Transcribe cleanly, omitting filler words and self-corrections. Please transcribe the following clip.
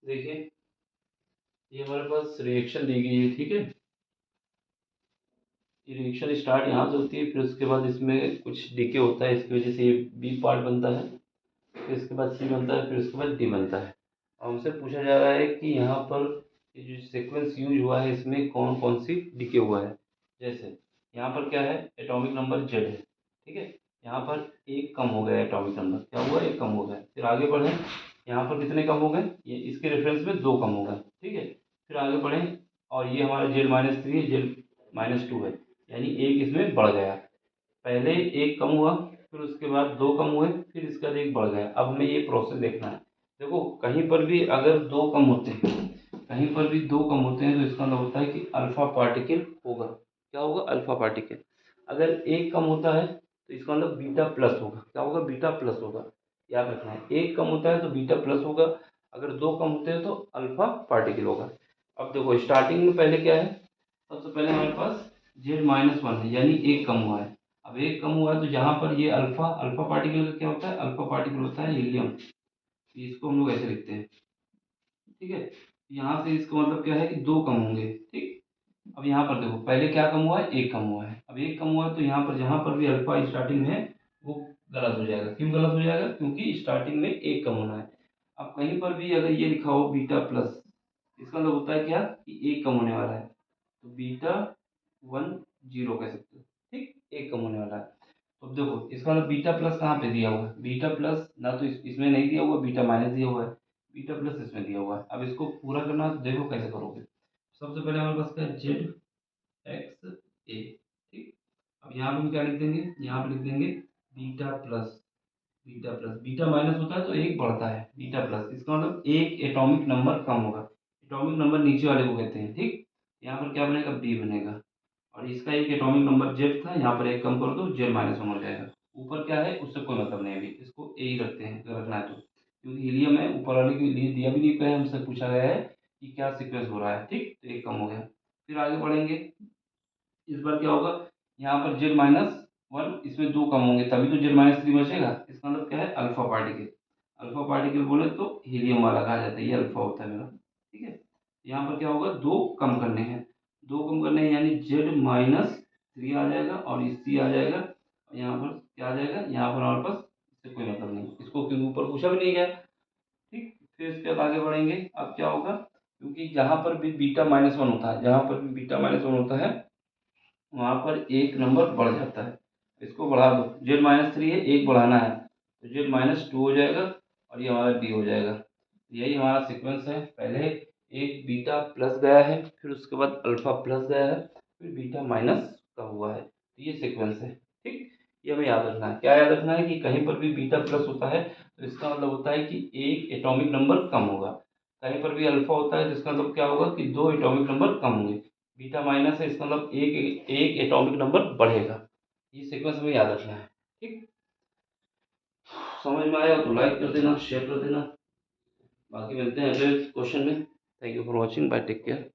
देखिए, ये हमारे पास रिएक्शन दी गई है, ठीक है। ये रिएक्शन स्टार्ट यहाँ से होती है, फिर उसके बाद इसमें कुछ डीके होता है, इसकी वजह से ये बी पार्ट बनता है, फिर इसके बाद सी बनता है, फिर उसके बाद डी बनता है। और हमसे पूछा जा रहा है कि यहाँ पर ये जो सीक्वेंस यूज हुआ है इसमें कौन कौन सी डीके हुआ है। जैसे यहाँ पर क्या है, एटॉमिक नंबर जेड है, ठीक है। यहाँ पर एक कम हो गया, एटॉमिक नंबर क्या हुआ, एक कम हो गया। फिर आगे बढ़ें, यहाँ पर कितने कम हो गए, ये इसके रेफरेंस में दो कम हो गए, ठीक है। फिर आगे बढ़ें, और ये हमारा जेड-3 है, जेड-2 है, यानी एक इसमें बढ़ गया। पहले एक कम हुआ, फिर उसके बाद दो कम हुए, फिर इसके बाद एक बढ़ गया। अब हमें ये प्रोसेस देखना है। देखो, कहीं पर भी अगर दो कम होते हैं, कहीं पर भी दो कम होते हैं, तो इसका मतलब होता है कि अल्फा पार्टिकल होगा। क्या होगा, अल्फा पार्टिकल। अगर एक कम होता है तो इसका मतलब बीटा प्लस होगा। क्या होगा, बीटा प्लस होगा। याद रखना है, एक कम होता है तो बीटा प्लस होगा, अगर दो कम होते हैं तो अल्फा पार्टिकल होगा। अब देखो, स्टार्टिंग में पहले क्या है, सबसे पहले हमारे पास जेड-1 है, यानी एक कम हुआ है। अब एक कम हुआ है तो यहाँ पर ये अल्फा अल्फा पार्टिकल का क्या होता है, अल्फा पार्टिकल होता है हीलियम। इसको हम लोग ऐसे लिखते हैं, ठीक है। यहाँ से इसका मतलब क्या है कि दो कम होंगे, ठीक। अब यहाँ पर देखो, पहले क्या कम हुआ है, एक कम हुआ है। अब एक कम हुआ है तो यहाँ पर जहाँ पर भी अल्फा स्टार्टिंग में है वो गलत हो जाएगा। क्यों गलत हो जाएगा, क्योंकि स्टार्टिंग में एक कम होना है। अब कहीं पर भी अगर ये लिखा हो बीटा प्लस, इसका मतलब होता है क्या, कि एक कम होने वाला है, तो बीटा 10 कह सकते हो, ठीक, एक कम होने वाला है। तो अब देखो, इसका मतलब बीटा प्लस कहाँ पे दिया हुआ है, बीटा प्लस ना तो इसमें नहीं दिया हुआ, बीटा माइनस दिया हुआ है, बीटा प्लस इसमें दिया हुआ है। अब इसको पूरा करना है तो देखो कैसे करोगे। सबसे पहले हमारे पास क्या है, जेड एक्स ए, ठीक। अब यहाँ पे हम क्या लिख देंगे, यहाँ पे लिख देंगे beta plus. Beta plus, beta minus होता है तो एक बढ़ता है, बीटा प्लस इसका मतलब एक एटॉमिक नंबर कम होगा। एटॉमिक नंबर नीचे वाले को कहते हैं, ठीक। यहाँ पर क्या बनेगा, बी बनेगा। और इसका एक एटॉमिक नंबर जेड था, यहाँ पर एक कम कर दो, जेड-1 हो जाएगा। ऊपर क्या है उससे कोई मतलब नहीं है, अभी इसको ए ही रखते हैं अगर रखना है तो, क्योंकि हीलियम है, ऊपर वाले के लिए दिया भी नहीं गया है, हमसे पूछा गया है कि क्या सीक्वेंस हो रहा है, ठीक। तो एक कम हो गया। फिर आगे बढ़ेंगे, इस बार क्या होगा, यहाँ पर जेड-1 इसमें दो कम होंगे, तभी तो जेड-3 बचेगा। इसका मतलब क्या है, अल्फा पार्टिकल। अल्फा पार्टिकल बोले तो हीलियम वाला कहा जाता है, ये अल्फा होता है मेरा, ठीक है। यहाँ पर क्या होगा, दो कम करने हैं, दो कम करने हैं, यानी जेड-3 आ जाएगा और ये सी आ जाएगा। और यहाँ पर क्या आ जाएगा, यहाँ पर हमारे पास इससे कोई मतलब नहीं, इसको क्योंकि ऊपर पूछा भी नहीं गया, ठीक। फिर इसके बाद आगे बढ़ेंगे। अब क्या होगा, क्योंकि जहाँ पर भी बीटा-1 होता है, जहाँ पर भी बीटा-1 होता है वहाँ पर एक नंबर बढ़ जाता है। इसको बढ़ा दो, जेड-3 है, एक बढ़ाना है तो जेड-2 हो जाएगा, और ये हमारा डी हो जाएगा। यही हमारा सीक्वेंस है, पहले एक बीटा प्लस गया है, फिर उसके बाद अल्फा प्लस गया है, फिर बीटा माइनस का हुआ है, तो ये सीक्वेंस है, ठीक। ये हमें याद रखना है। क्या याद रखना है, कि कहीं पर भी बीटा प्लस होता है तो इसका मतलब होता है कि एक एटॉमिक नंबर कम होगा। कहीं पर भी अल्फा होता है तो इसका मतलब क्या होगा, कि दो एटॉमिक नंबर कम होंगे। बीटा माइनस है, इसका मतलब एक एक एटॉमिक नंबर बढ़ेगा। ये सीक्वेंस हमें याद रखना है, ठीक। समझ में आया तो लाइक कर देना, शेयर कर देना। बाकी मिलते हैं अगले क्वेश्चन में। Thank you for watching, bye, take care.